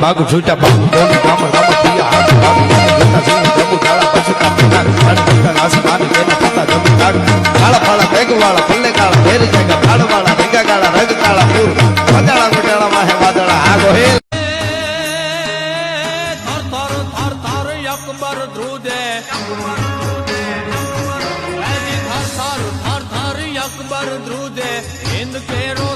બાગુ છૂટા બાગુ બોલી ગામ ગામ પિયા હાથ બાગુ જોતા સિંહ પ્રભુ કાળા પછતા પિતા અનંત આસમાન તેના પિતા જમી કાળ કાળા ફાળા બેગ વાળા પલ્લે કાળા ભેર જગા કાળ વાળા રેગા કાળા રગ કાળા પૂર વાદળા મટાળા માહે વાદળા આ ગોહે અકબર ધ્રુજે અકબર ધ્રુજે હિન્દ કેરો